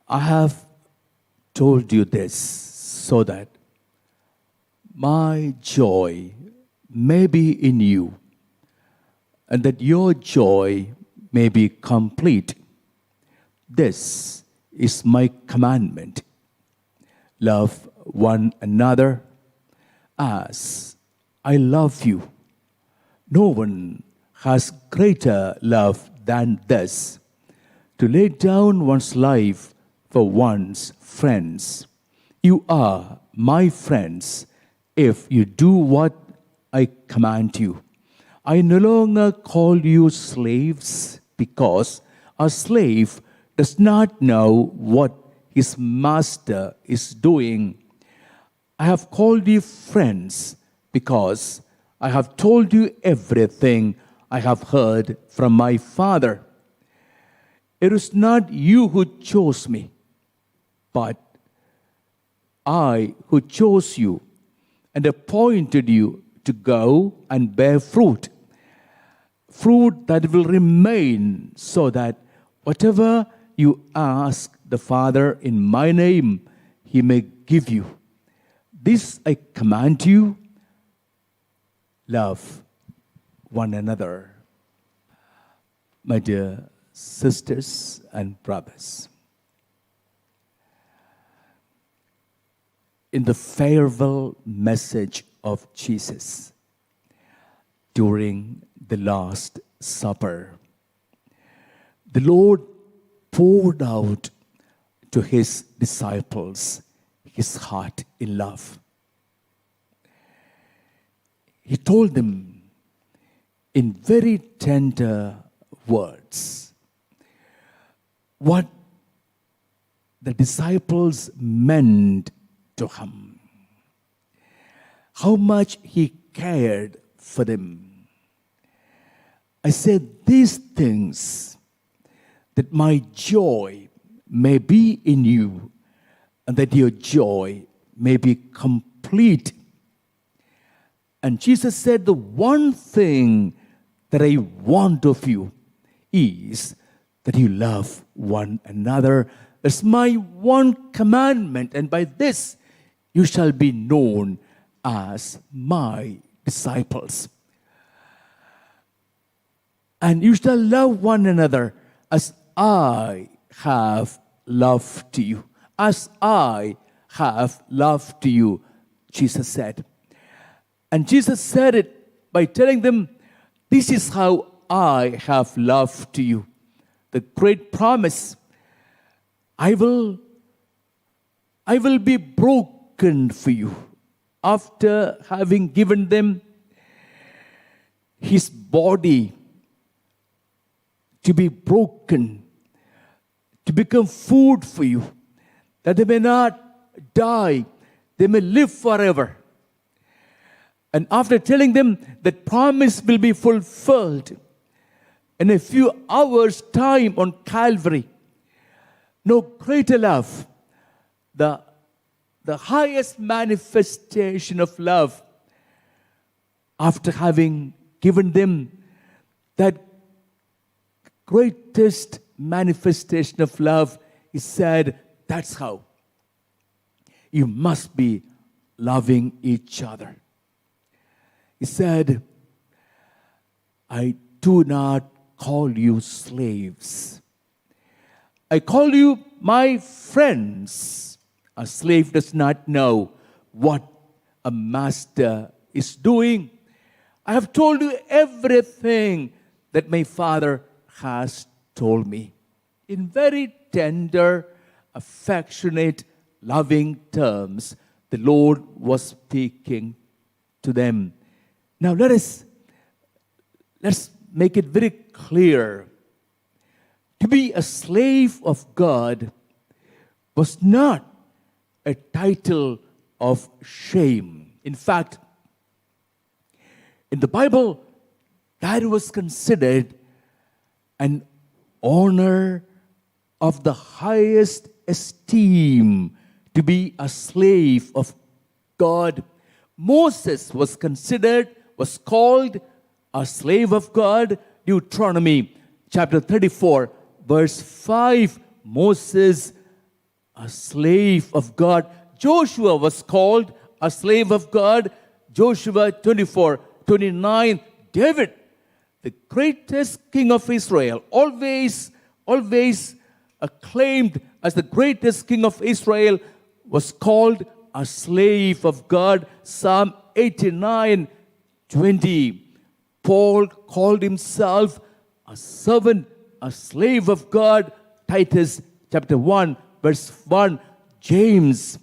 I have told you this so that my joy may be in you and that your joy may be complete. This is my commandment. Love one another as I love you. No one has greater love than this, to lay down one's life for one's friends. You are my friends if you do what I command you. I no longer call you slaves because a slave does not know what his master is doing. I have called you friends because I have told you everything I have heard from my Father. It is not you who chose me, but I who chose you and appointed you to go and bear fruit. Fruit that will remain, so that whatever you ask the Father in my name, he may give you. This I command you, love one another. My dear sisters and brothers, in the farewell message of Jesus during the Last Supper, the Lord poured out to his disciples his heart in love. He told them in very tender words what the disciples meant to him, how much he cared for them. I said these things that my joy may be in you and that your joy may be complete. And Jesus said, the one thing that I want of you is that you love one another. That's my one commandment, and by this you shall be known as my disciples. And you shall love one another as I have loved you. As I have loved you, Jesus said. And Jesus said it by telling them, this is how I have loved you. The great promise, I will be broken for you. After having given them his body to be broken, to become food for you, that they may not die, they may live forever. And after telling them that promise will be fulfilled in a few hours' time on Calvary, no greater love, the highest manifestation of love, after having given them that greatest manifestation of love, he said, that's how you must be loving each other. He said, I do not call you slaves. I call you my friends. A slave does not know what a master is doing. I have told you everything that my Father has told me. In very tender, affectionate, loving terms, the Lord was speaking to them. Now let's make it very clear. To be a slave of God was not a title of shame. In fact, in the Bible, that was considered an honor of the highest esteem, to be a slave of God. Moses was called a slave of God. Deuteronomy chapter 34, verse 5, Moses a slave of God. Joshua was called a slave of God. Joshua 24:29. David, the greatest king of Israel, always acclaimed as the greatest king of Israel, was called a slave of God. Psalm 89:20. Paul called himself a servant, a slave of God. Titus chapter 1, verse 1. James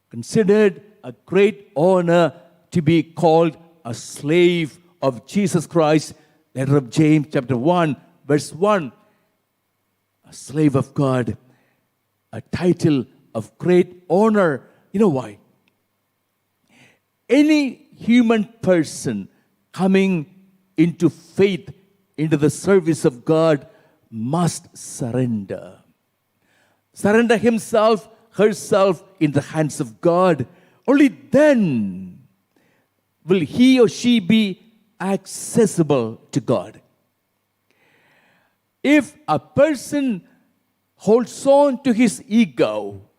considered a great honor to be called a slave of Jesus Christ. Letter of James chapter 1, verse 1. A slave of God, a title of great honor. You know why? Any human person coming into faith, into the service of God, must surrender. Surrender himself, herself in the hands of God. Only then will he or she be accessible to God. If a person holds on to his ego,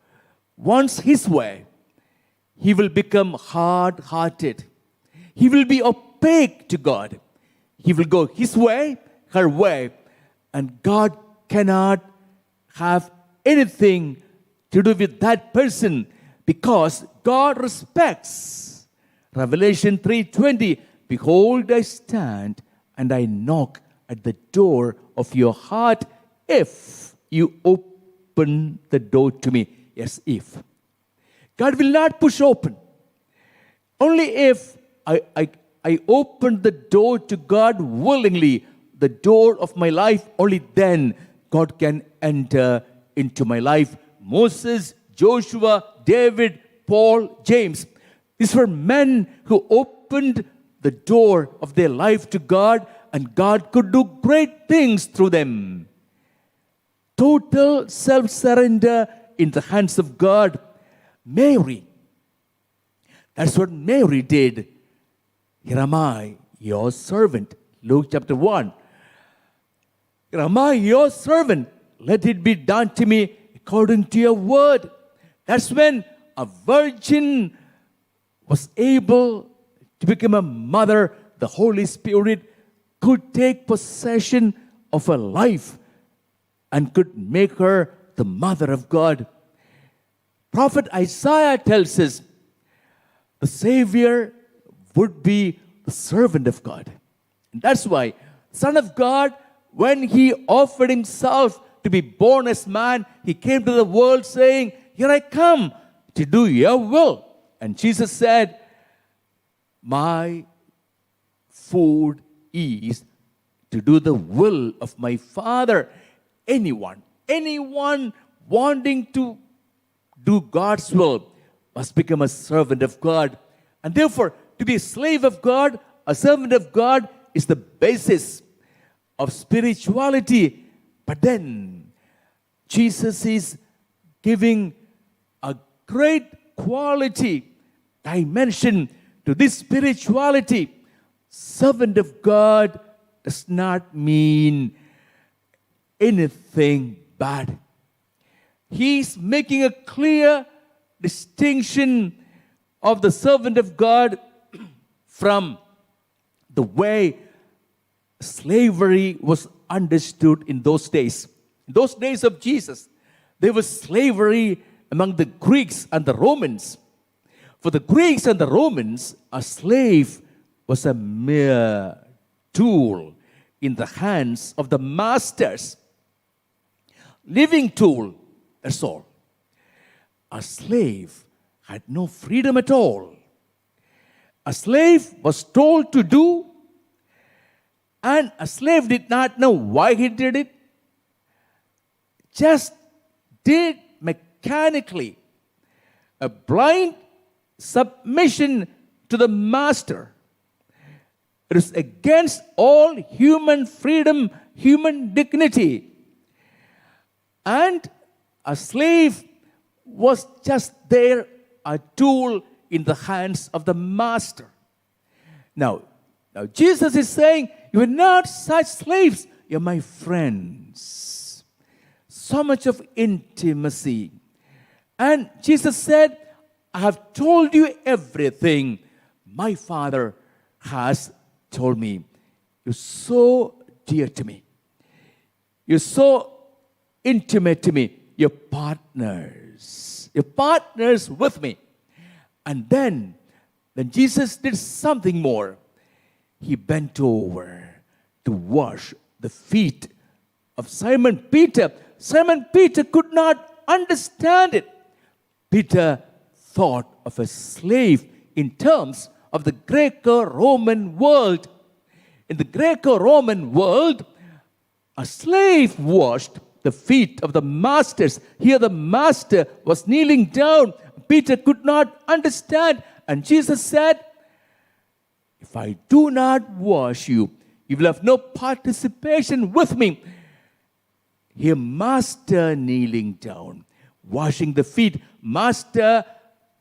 wants his way, he will become hard-hearted. He will be opaque to God. He will go his way, her way, and God cannot have anything to do with that person because God respects. Revelation 3:20, behold, I stand and I knock at the door of your heart if you open the door to me. Yes, if. God will not push open. Only if I open the door to God willingly, the door of my life, only then God can enter into my life. Moses, Joshua, David, Paul, James. These were men who opened the door of their life to God, and God could do great things through them. Total self-surrender in the hands of God. Mary, that's what Mary did. Here am I, your servant. Luke chapter 1. Here am I, your servant. Let it be done to me according to your word. That's when a virgin was able to become a mother. The Holy Spirit could take possession of her life and could make her the mother of God. Prophet Isaiah tells us the Savior would be the servant of God. And that's why Son of God, when he offered himself to be born as man, he came to the world saying, here I come to do your will. And Jesus said, my food is to do the will of my Father. Anyone wanting to do God's will must become a servant of God. And therefore, to be a slave of God, a servant of God, is the basis of spirituality. But then, Jesus is giving a great quality, dimension to this spirituality. Servant of God does not mean anything bad. He's making a clear distinction of the servant of God from the way slavery was understood in those days. In those days of Jesus, there was slavery among the Greeks and the Romans. For the Greeks and the Romans, a slave was a mere tool in the hands of the masters. Living tool, that's all. A slave had no freedom at all. A slave was told to do, and a slave did not know why he did it. Just did mechanically. A blind submission to the master. It is against all human freedom, human dignity. And a slave was just there, a tool in the hands of the master. Now Jesus is saying, you are not such slaves, you're my friends. So much of intimacy, And Jesus said, I have told you everything my Father has told me. You're so dear to me. You're so intimate to me. You're partners. You're partners with me. And then Jesus did something more. He bent over to wash the feet of Simon Peter. Simon Peter could not understand it. Peter thought of a slave in terms of the Greco-Roman world. In the Greco-Roman world, a slave washed the feet of the masters. Here the master was kneeling down. Peter could not understand. And Jesus said, if I do not wash you, you will have no participation with me. Here, master kneeling down, washing the feet. Master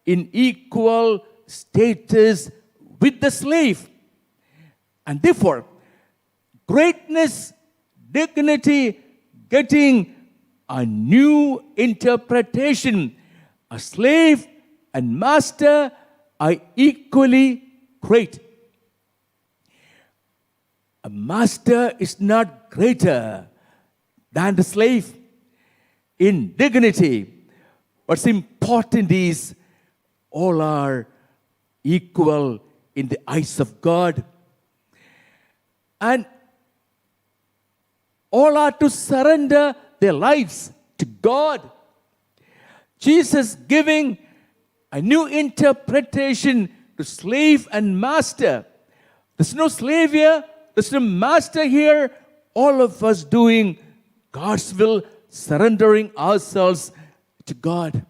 in equal status with the slave. And therefore, greatness, dignity, getting a new interpretation. A slave and master are equally great. A master is not greater than the slave in dignity. What's important is all are equal in the eyes of God. And all are to surrender their lives to God. Jesus giving a new interpretation to slave and master. There's no slave here. There's no master here. All of us doing God's will, surrendering ourselves to God.